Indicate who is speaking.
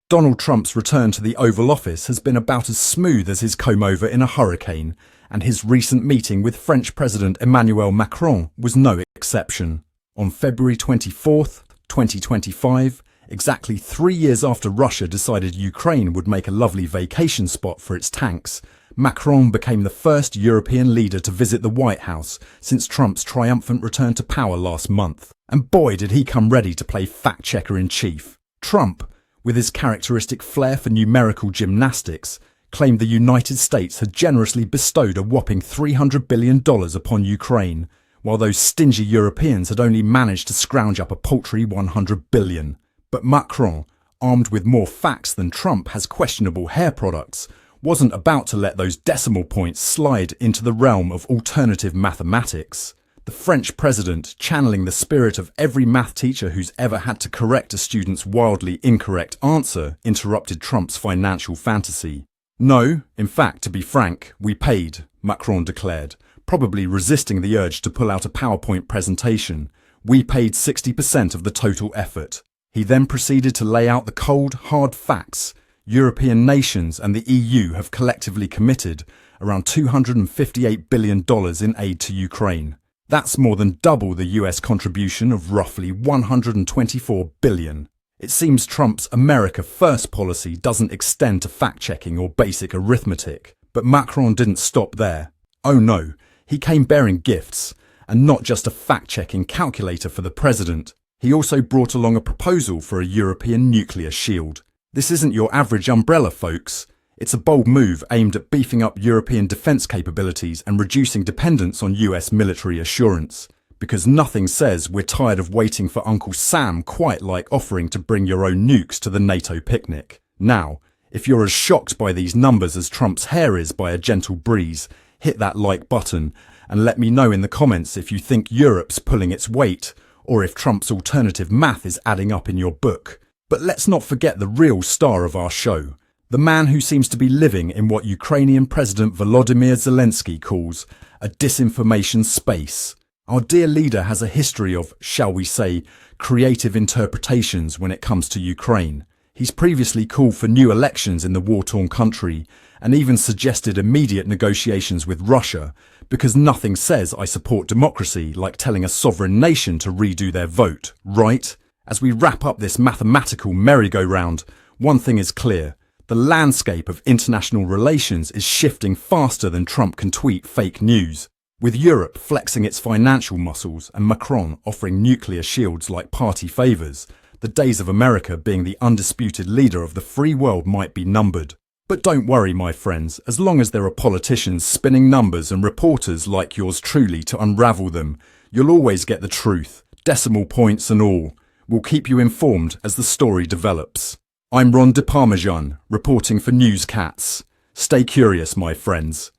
Speaker 1: Donald Trump's return to the Oval Office has been about as smooth as his comb-over in a hurricane, and his recent meeting with French President Emmanuel Macron was no exception. On February 24th, 2025, exactly 3 years after Russia decided Ukraine would make a lovely vacation spot for its tanks, Macron became the first European leader to visit the White House since Trump's triumphant return to power last month. And boy, did he come ready to play fact-checker-in-chief. Trump, with his characteristic flair for numerical gymnastics, claimed the United States had generously bestowed a whopping $300 billion upon Ukraine, while those stingy Europeans had only managed to scrounge up a paltry $100 billion. But Macron, armed with more facts than Trump has questionable hair products, wasn't about to let those decimal points slide into the realm of alternative mathematics. The French president, channeling the spirit of every math teacher who's ever had to correct a student's wildly incorrect answer, interrupted Trump's financial fantasy. No, in fact, to be frank, we paid, Macron declared, probably resisting the urge to pull out a PowerPoint presentation. We paid 60% of the total effort. He then proceeded to lay out the cold, hard facts. European nations and the EU have collectively committed around $258 billion in aid to Ukraine. That's more than double the US contribution of roughly $124 billion. It seems Trump's America First policy doesn't extend to fact-checking or basic arithmetic. But Macron didn't stop there. Oh no, he came bearing gifts, and not just a fact-checking calculator for the president. He also brought along a proposal for a European nuclear shield. This isn't your average umbrella, folks. It's a bold move aimed at beefing up European defence capabilities and reducing dependence on US military assurance. Because nothing says we're tired of waiting for Uncle Sam quite like offering to bring your own nukes to the NATO picnic. Now, if you're as shocked by these numbers as Trump's hair is by a gentle breeze, hit that like button and let me know in the comments if you think Europe's pulling its weight or if Trump's alternative math is adding up in your book. But let's not forget the real star of our show. The man who seems to be living in what Ukrainian President Volodymyr Zelensky calls a disinformation space. Our dear leader has a history of, shall we say, creative interpretations when it comes to Ukraine. He's previously called for new elections in the war-torn country and even suggested immediate negotiations with Russia, because nothing says I support democracy like telling a sovereign nation to redo their vote, right? As we wrap up this mathematical merry-go-round, one thing is clear. The landscape of international relations is shifting faster than Trump can tweet fake news. With Europe flexing its financial muscles and Macron offering nuclear shields like party favours, the days of America being the undisputed leader of the free world might be numbered. But don't worry, my friends, as long as there are politicians spinning numbers and reporters like yours truly to unravel them, you'll always get the truth, decimal points and all. We'll keep you informed as the story develops. I'm Ron de Parmesan, reporting for Newscats. Stay curious, my friends.